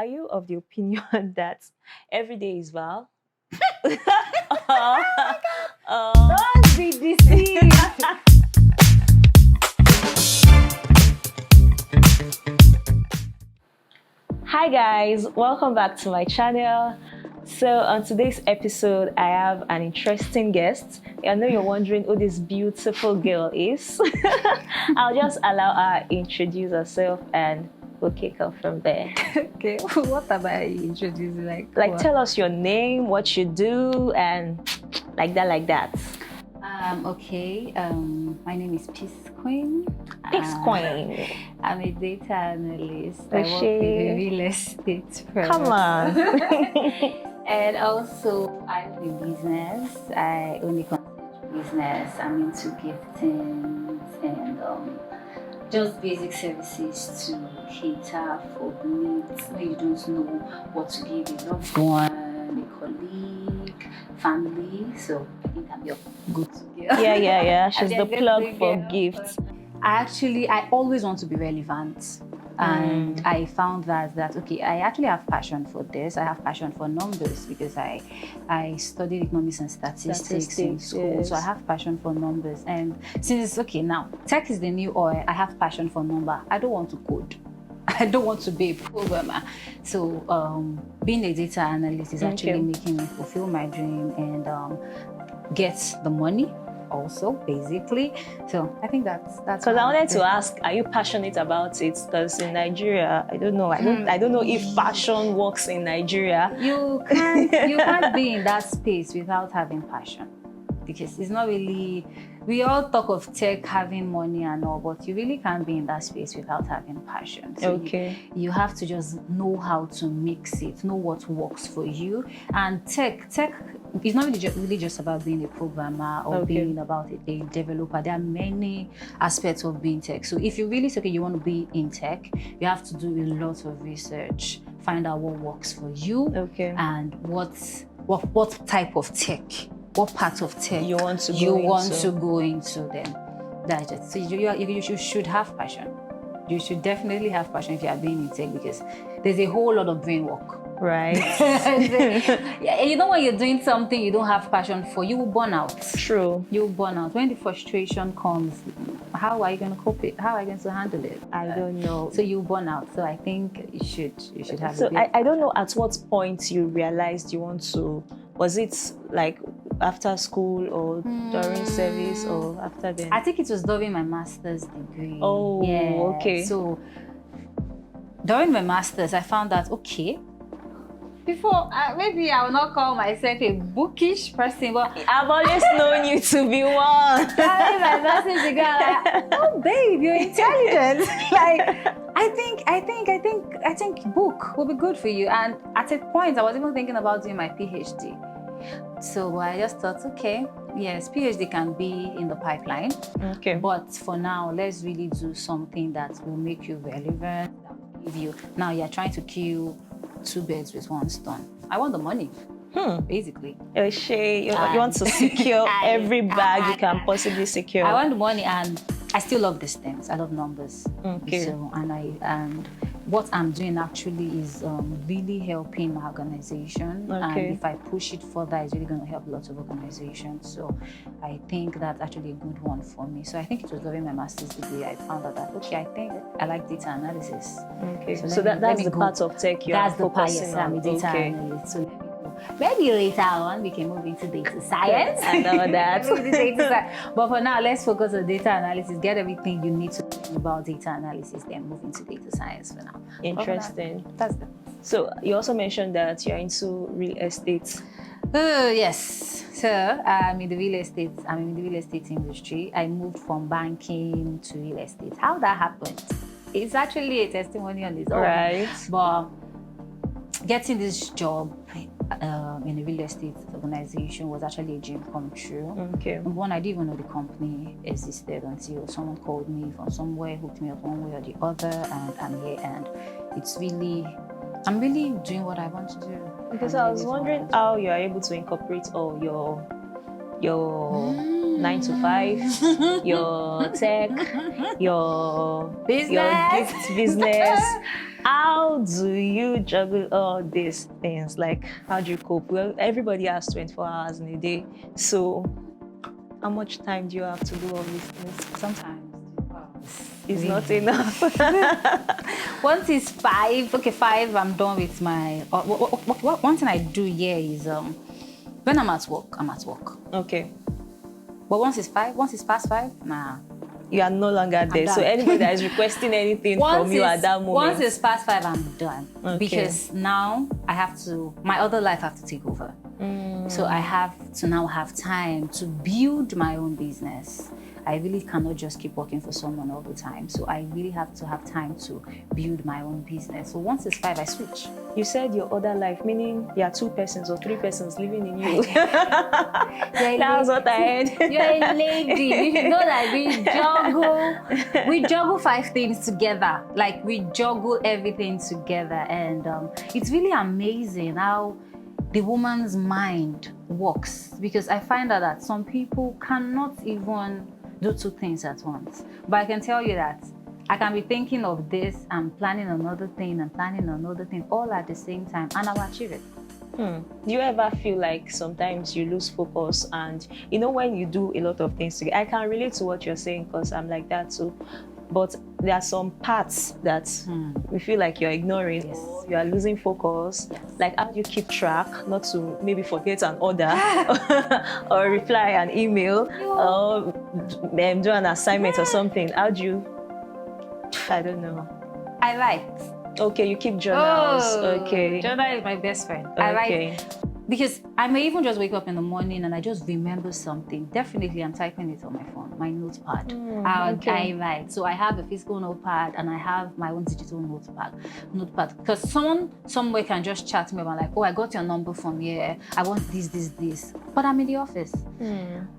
are you of the opinion that every day is Val? Don't be deceived. Hi guys, welcome back to my channel. So on today's episode, I have an interesting guest. I know you're wondering who this beautiful girl is. I'll just allow her introduce herself and we'll kick off from there. Okay, what am I introducing? Like tell us your name, what you do, and like that. Okay, my name is PeaceQueen. PeaceQueen. I'm a data analyst. Oh, I work with a real estate firm. Come on. And also, I own a business. I own a concierge business. I'm into giftings and just basic services to cater for needs when you don't know what to give a loved one, a colleague, family. So I think I'm your go-to girl. Yeah. She's the plug for gifts. I always want to be relevant. And I found that okay, I actually have passion for this. I have passion for numbers because I studied economics and statistics in school. Yes. So I have passion for numbers. And since, okay, now tech is the new oil, I have passion for number. I don't want to code. I don't want to be a programmer. So being a data analyst is actually making me fulfill my dream and get the money also, basically. So I think that's because I wanted to ask, are you passionate about it? Because in Nigeria, I don't know. I don't know if passion works in Nigeria. You can't be in that space without having passion, because it's not really. We all talk of tech having money and all, but you really can't be in that space without having passion. So you have to just know how to mix it, know what works for you. And tech is not really just about being a programmer or being about a developer. There are many aspects of being tech. So if you really say you want to be in tech, you have to do a lot of research, find out what works for you, and what type of tech. What part of tech you want to go into then. That's it. So you should have passion. You should definitely have passion if you are being in tech, because there's a whole lot of brain work. Right. You know, when you're doing something you don't have passion for, you will burn out. True. You will burn out. When the frustration comes, how are you going to cope it? How are you going to handle it? I don't know. So you burn out. So I think you should have. So I don't know at what point you realized you want to. Was it like after school or during service or after then? I think it was during my master's degree. Oh, yeah. Okay. So during my master's, I found that, okay, before, maybe I will not call myself a bookish person, but I've always known you to be one. During my master's degree, I'm like, oh babe, you're intelligent. Like, I think book will be good for you. And at a point, I was even thinking about doing my PhD. So I just thought, okay, yes, PhD can be in the pipeline. Okay. But for now, let's really do something that will make you relevant, that will give you. Now you're trying to kill two birds with one stone. I want the money. Basically. Oh, Shay, you want to secure every bag you can possibly secure. I want the money, and I still love these things. I love numbers. Okay. So, and what I'm doing actually is really helping my organization. And if I push it further, it's really going to help lots of organizations. So I think that's actually a good one for me. So I think it was during my master's degree I found out that, okay, I think I like data analysis. Okay. So that's the part of tech you're focusing on. That's the part, yes, I'm a data analyst. So maybe later on we can move into data science. I know that. But for now, let's focus on data analysis. Get everything you need to know about data analysis, then move into data science for now. Interesting. That's good. So you also mentioned that you're into real estate. Yes. So I'm in the real estate industry. I moved from banking to real estate. How that happened? It's actually a testimony on its own. Right. But getting this job in a real estate organization was actually a dream come true. Okay. Number one, I didn't even know the company existed until someone called me from somewhere, hooked me up one way or the other, and I'm here. And I'm really doing what I want to do. Because I was wondering how you're able to incorporate all your 9 to 5, your tech, your gift business. How do you juggle all these things? Like, how do you cope? Well, everybody has 24 hours in a day. So how much time do you have to do all these things? Sometimes it's not enough. Once it's 5, okay, 5, I'm done with my. One thing I do here is when I'm at work, I'm at work. Okay. But once it's past 5, nah. You are no longer there. So anybody that is requesting anything from you at that moment. Once it's past 5, I'm done. Okay. Because now I have to, my other life have to take over. So I have to now have time to build my own business. I really cannot just keep working for someone all the time. So I really have to have time to build my own business. So once it's 5, I switch. You said your other life, meaning there are 2 persons or 3 persons living in you. That's what I heard. You're a lady. You should know that we juggle 5 things together. Like we juggle everything together. And it's really amazing how the woman's mind works. Because I find out that some people cannot even do 2 things at once. But I can tell you that I can be thinking of this and planning another thing and planning another thing all at the same time, and I'll achieve it. Do you ever feel like sometimes you lose focus? And you know, when you do a lot of things together, I can relate to what you're saying because I'm like that too. But there are some parts that we feel like you're ignoring. Yes. Or you are losing focus. Yes. Like, how do you keep track not to maybe forget an order or reply an email or do an assignment or something? How do you? I don't know. I write. Okay, you keep journals. Okay. Journal is my best friend. Okay. I write because I may even just wake up in the morning and I just remember something. Definitely, I'm typing it on my phone, my notepad. I write. So I have a physical notepad and I have my own digital notepad. Because someone somewhere can just chat me about like, oh, I got your number from here. I want this. But I'm in the office.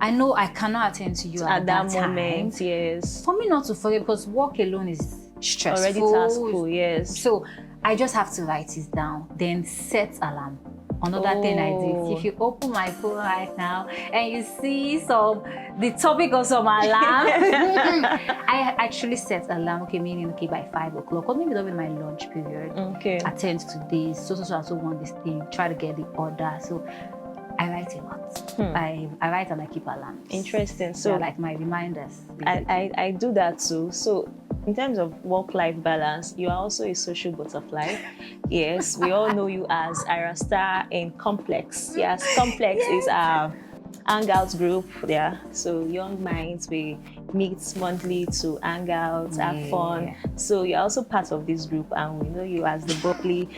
I know I cannot attend to you at that moment. Time. Yes. For me not to forget, because work alone is stressful. Already taskful, yes. So I just have to write it down, then set alarm. Another thing I did, if you open my phone right now and you see the topic of some alarm, I actually set alarm, okay, meaning, okay, by 5 o'clock, or maybe during my lunch period, attend to this, so want this thing, try to get the order. So I write a lot. I write and I keep alarms. Interesting. So they're like my reminders. I do that too. So in terms of work-life balance, you are also a social butterfly. Yes, we all know you as Ira Star in Complex. Yes, Complex is our hangout group there. So young minds, we meet monthly to hang out, have fun. So you're also part of this group, and we know you as the bubbly.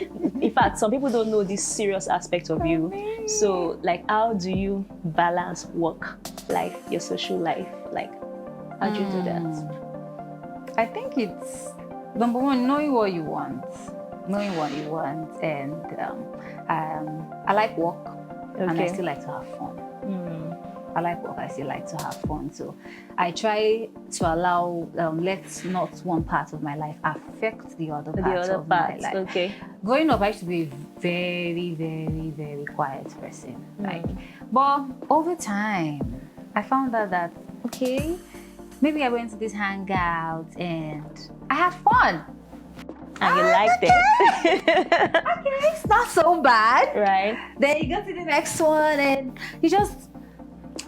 In fact, some people don't know this serious aspect of you. So, like, how do you balance work life, your social life? Like, how do you do that? I think it's number one, knowing what you want, and I like work, and I still like to have fun. I like work, I still like to have fun. So I try to allow, let not one part of my life affect the other part of my life. Okay. Growing up, I used to be a very, very, very quiet person. But over time, I found out that, okay, maybe I went to this hangout and I had fun. And you liked it. Okay, it's not so bad. Right. Then you go to the next one and you just,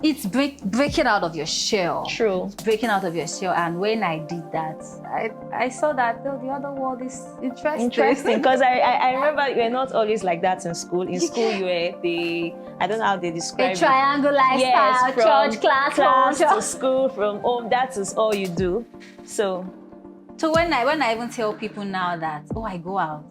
it's breaking out of your shell. True. It's breaking out of your shell. And when I did that, I saw that the other world is interesting. Interesting, because I remember you were not always like that in school. In school, you were I don't know how they describe it. A triangle lifestyle, from church, class to school, from home. That is all you do. So when I even tell people now that, oh, I go out.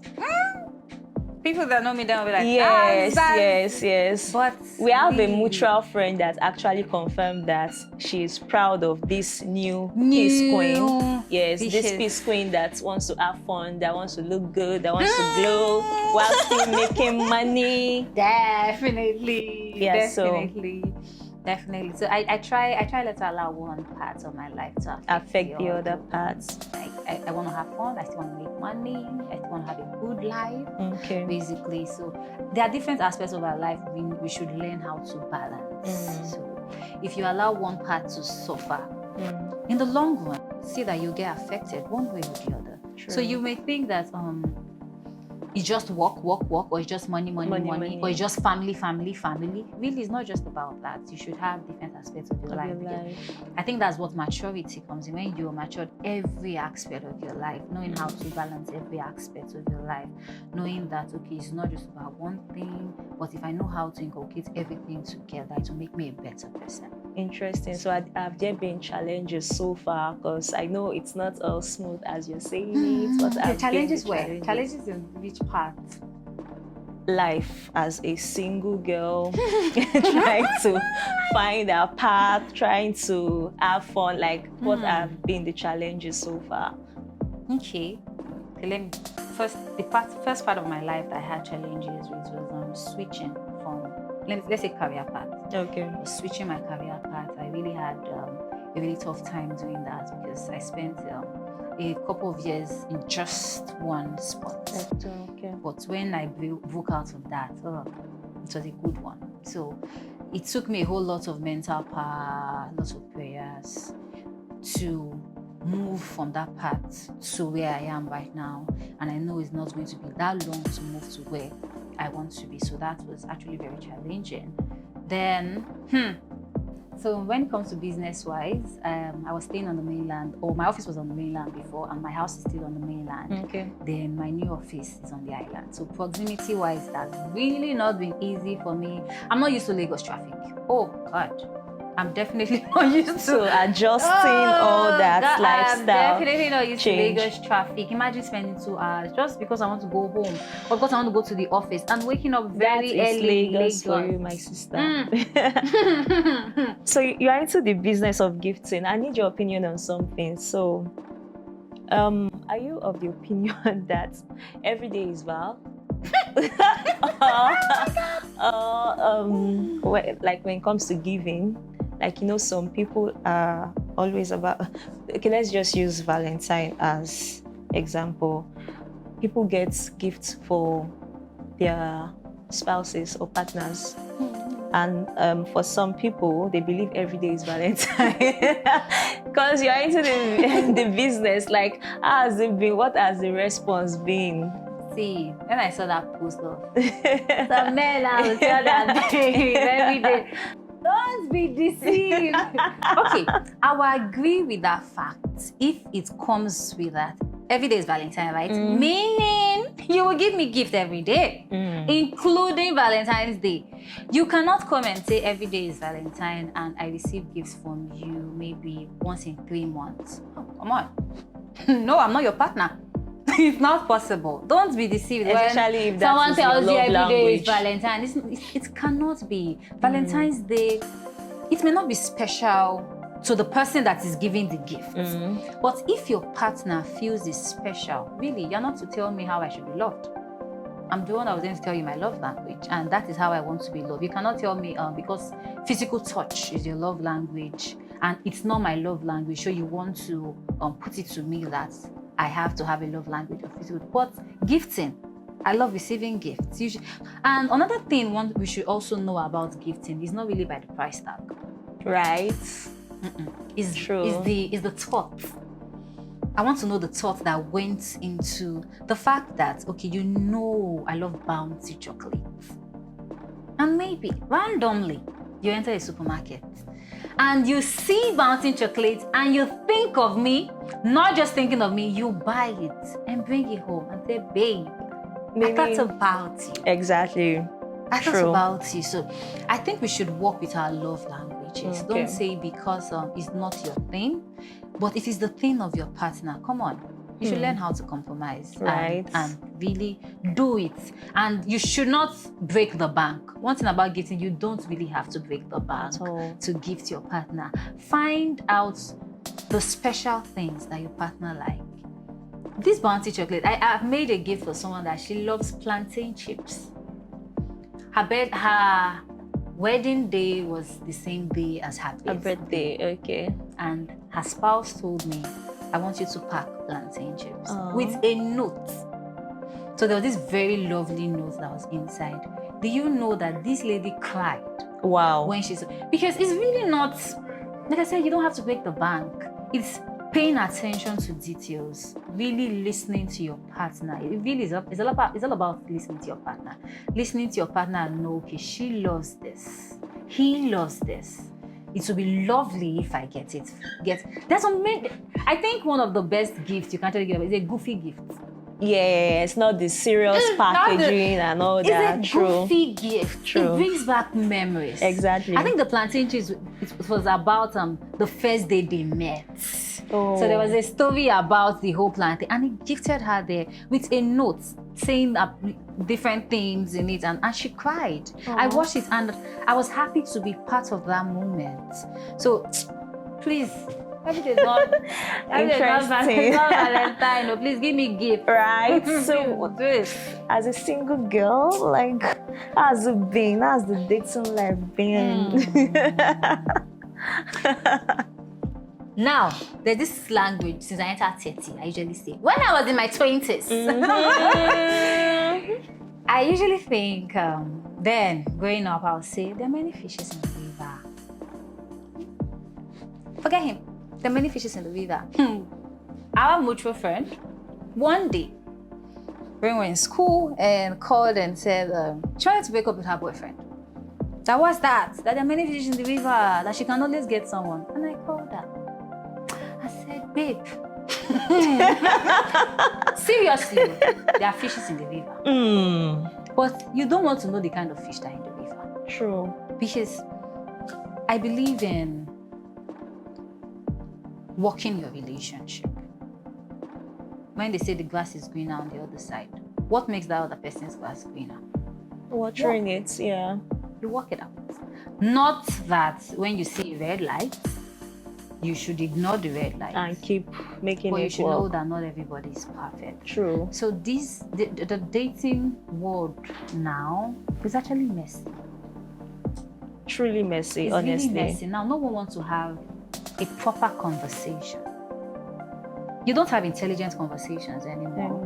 People that know me, they'll be like, yes. But we have a mutual friend that actually confirmed that she is proud of this new PeaceQueen. Yes, this PeaceQueen that wants to have fun, that wants to look good, that wants to glow while still making money. Definitely. Yeah, Definitely. So I try not to allow one part of my life to affect the other parts. I want to have fun. I still want to make money. I still want to have a good life. Okay. Basically, so there are different aspects of our life we should learn how to balance. So if you allow one part to suffer, in the long run, see that you get affected one way or the other. True. So you may think that it's just work, or it's just money, or it's just family. Really, it's not just about that. You should have different aspects of your life. I think that's what maturity comes in. When you're matured, every aspect of your life, knowing how to balance every aspect of your life, knowing that, okay, it's not just about one thing, but if I know how to inculcate everything together, it will make me a better person. Interesting. So have there been challenges so far? Because I know it's not all smooth as you're saying it. But the challenges were challenges in which part? Life as a single girl, trying to find our path, trying to have fun. Like, what have been the challenges so far? Okay, let me first part of my life that I had challenges with was switching from let's say career path. Okay. Switching my career path, I really had a really tough time doing that because I spent a couple of years in just one spot. Okay. But when I broke out of that, it was a good one. So it took me a whole lot of mental power, lots of prayers to move from that path to where I am right now. And I know it's not going to be that long to move to where I want to be. So that was actually very challenging. Then, so when it comes to business-wise, I was staying on the mainland, or my office was on the mainland before, and my house is still on the mainland. Okay. Then my new office is on the island. So proximity-wise, that's really not been easy for me. I'm not used to Lagos traffic. Oh, God. I'm definitely not used to So adjusting all that lifestyle. I'm definitely not used change. to Lagos traffic. Imagine spending 2 hours just because I want to go home, or because I want to go to the office, and waking up very early in Lagos. For you, my sister. So you are into the business of gifting. I need your opinion on something. So, are you of the opinion that every day is Val? Like when it comes to giving, like, you know, some people are always about, okay, let's just use Valentine as example. People get gifts for their spouses or partners. And for some people, they believe every day is Valentine. Because you're into the business, like, how has it been? What has the response been? See, when I saw that post of some men out there that day every day, don't be deceived. Okay, I will agree with that fact if it comes with that. Every day is Valentine, right? Meaning you will give me gift every day, including Valentine's Day. You cannot come and say every day is Valentine and I receive gifts from you maybe once in 3 months. Oh, come on. No, I'm not your partner. It's not possible. Don't be deceived. Especially if someone tells you every day is language. Valentine. It cannot be. Valentine's Day, it may not be special to the person that is giving the gift. But if your partner feels it's special, really, you're not to tell me how I should be loved. I'm the one that was going to tell you my love language, and that is how I want to be loved. You cannot tell me because physical touch is your love language, and it's not my love language, so you want to put it to me that I have to have a love language of physical. But gifting, I love receiving gifts. And another thing we should also know about gifting is not really by the price tag, right? It's true. Is the thought. I want to know the thought that went into the fact that, okay, you know I love Bounty chocolate. And maybe randomly you enter a supermarket and you see Bounty chocolate and you think of me, not just thinking of me, you buy it and bring it home and say, babe, I thought about you. Exactly. I thought about you. So I think we should work with our love languages. Okay. Don't say because it's not your thing, but if it's the thing of your partner, come on. You should learn how to compromise, right? And really do it. And you should not break the bank. One thing about gifting, you don't really have to break the bank to gift your partner. Find out the special things that your partner like. This Bounty chocolate, I've made a gift for someone that she loves plantain chips. Her wedding day was the same day as her birthday. Okay. And her spouse told me, I want you to pack plantain chips with a note. So there was this very lovely note that was inside. Do you know that this lady cried Wow. when she's, because it's really not, like I said, you don't have to break the bank. It's paying attention to details, really listening to your partner. It really is it's all about listening to your partner. Listening to your partner and know, okay, she loves this, he loves this. It would be lovely if I get it. That's what I think one of the best gifts you can actually give is a goofy gift. Yeah, it's not the serious packaging and all that. It's a goofy gift. True. It brings back memories. Exactly. I think the plantain cheese, it was about the first day they met. Oh. So there was a story about the whole plantain, and he gifted her there with a note saying different things in it, and she cried. Aww. I watched it and I was happy to be part of that moment. So please, everything is not Valentine. No, please give me gift. Right. So as a single girl, like, how's it been? How's the dating life been? Now, there's this language since I entered 30, I usually say. When I was in my 20s, I usually think, then growing up, I'll say, there are many fishes in the river. Forget him. There are many fishes in the river. Our mutual friend, one day, when we were in school, and called and said she wanted to break up with her boyfriend. That was that there are many fishes in the river, that she can always get someone. And I called her. I said, babe, seriously, there are fishes in the river. But you don't want to know the kind of fish that are in the river. True. Because I believe in working your relationship. When they say the grass is greener on the other side, what makes that other person's grass greener? Watering it, yeah. You work it out. Not that when you see a red light, you should ignore the red light and keep making but it you should work. know that not everybody is perfect. True. So the dating world now is actually messy. Truly messy, It's honestly. really messy. Now, no one wants to have a proper conversation. You don't have intelligent conversations anymore.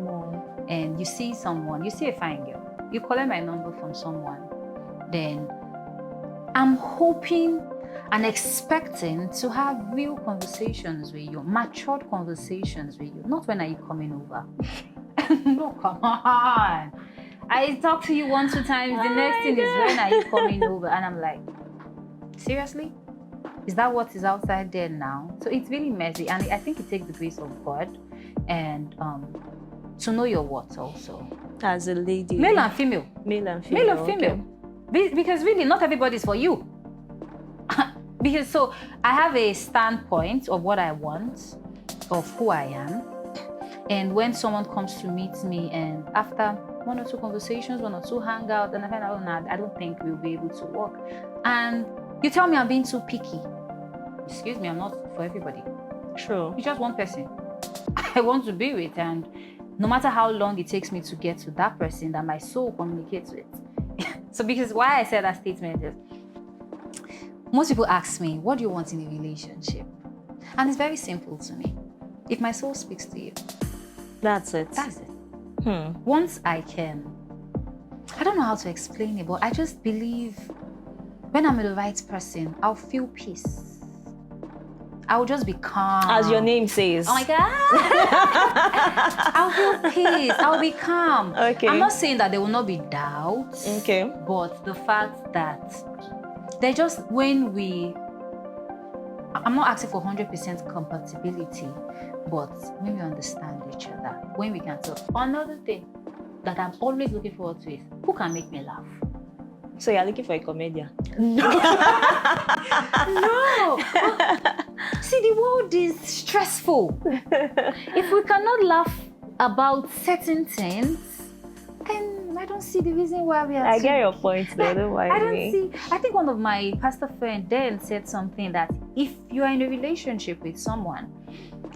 And you see someone, you see a fine girl, you collect my number from someone, then I'm hoping and expecting to have real conversations with you, matured conversations with you. Not when are you coming over? No, come on. I talk to you 1-2 times. The next thing is when are you coming over? And I'm like, seriously? Is that what is outside there now? So it's really messy, and I think it takes the grace of God and to know your worth also. As a lady. Male and female. Male and female. Male and female. Okay. Because really, not everybody's for you. Because so I have a standpoint of what I want, of who I am. And when someone comes to meet me and after 1 or 2 conversations, 1 or 2 hangouts, and I find out, oh, nah, I don't think we'll be able to work. And you tell me I'm being too picky. Excuse me, I'm not for everybody. True. It's just one person I want to be with, and no matter how long it takes me to get to that person that my soul communicates with. So because why I said that statement is, most people ask me, what do you want in a relationship? And it's very simple to me. If my soul speaks to you, that's it. That's it. Once I don't know how to explain it, but I just believe when I'm with the right person, I'll feel peace. I'll just be calm. As your name says. Oh my God. I'll feel peace. I'll be calm. Okay. I'm not saying that there will not be doubts. Okay. But the fact that they're just I'm not asking for 100% compatibility, but when we understand each other, when we can talk. Another thing that I'm always looking forward to is who can make me laugh. So you're looking for a comedian? No. No. See, the world is stressful. If we cannot laugh about certain things, then I don't see the reason why we are. I get your point though, don't worry. I don't see. I think one of my pastor friends then said something that if you are in a relationship with someone,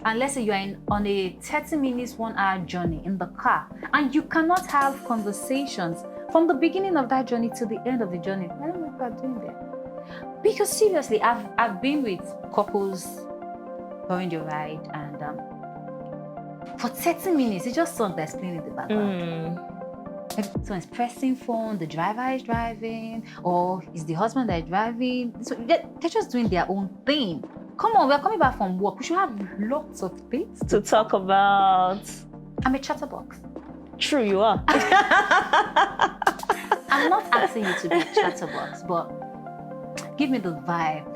and let's say you are on a 30 minutes, 1 hour journey in the car, and you cannot have conversations from the beginning of that journey to the end of the journey, I don't know what you're doing there. Because seriously, I've been with couples going the ride, and for 30 minutes, it's just songs that's playing in the background. Maybe someone's pressing phone, the driver is driving, or is the husband that is driving. So they're just doing their own thing. Come on, we're coming back from work. We should have lots of things To talk about. I'm a chatterbox. True, you are. I'm not asking you to be a chatterbox, but give me the vibe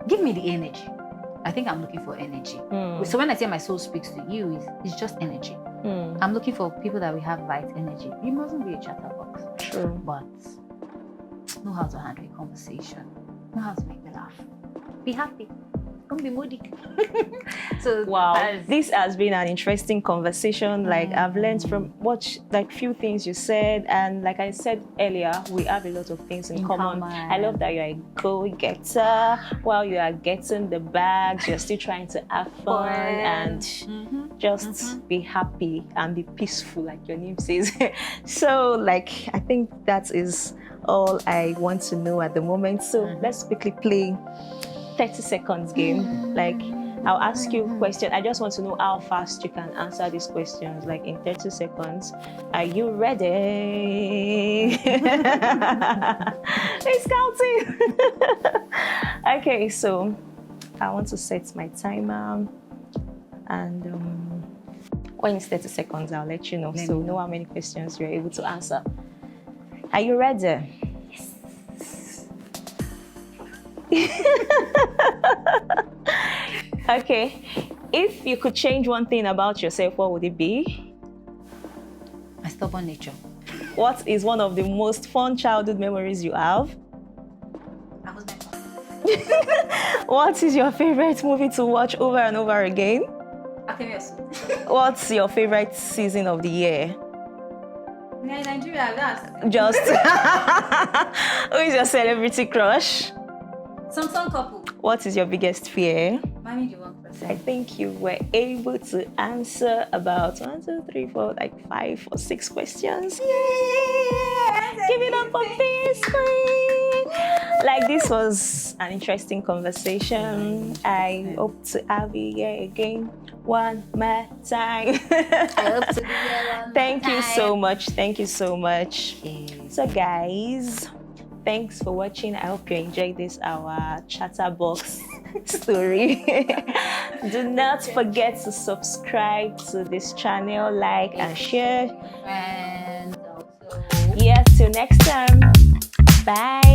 give me the energy. I think I'm looking for energy. So when I say my soul speaks to you, it's just energy. I'm looking for people that will have right energy. You mustn't be a chatterbox. True. But know how to handle a conversation. Know how to make me laugh. Be happy. Don't be moody. So wow, this has been an interesting conversation. Like I've learned from few things you said, and like I said earlier, we have a lot of things in common. I love that you're a go-getter. While you are getting the bags, you're still trying to have fun and just be happy and be peaceful, like your name says. So like I think that is all I want to know at the moment. So let's quickly play 30 seconds game. Like I'll ask you a question. I just want to know how fast you can answer these questions, like in 30 seconds. Are you ready? It's counting. Okay, so I want to set my timer, and when it's 30 seconds, I'll let you know. So know how many questions you're able to answer. Are you ready? Okay, if you could change one thing about yourself, what would it be? My stubborn nature. What is one of the most fun childhood memories you have? I was my mom. What is your favorite movie to watch over and over again? What's your favorite season of the year? Nigeria, that's Just who is your celebrity crush? some couple. What is your biggest fear? Mommy, the 1%. I think you were able to answer about 1, 2, 3, 4, like 5 or 6 questions. Yeah! Give it up for PeaceQueen! Like this was an interesting conversation. I hope to have you here again one more time. I hope to be here one Thank more you time. so much. Thank you so much. Okay. So guys, thanks for watching. I hope you enjoyed this our chatterbox story. Do not forget to subscribe to this channel, like and share. And also Yes, till next time. Bye.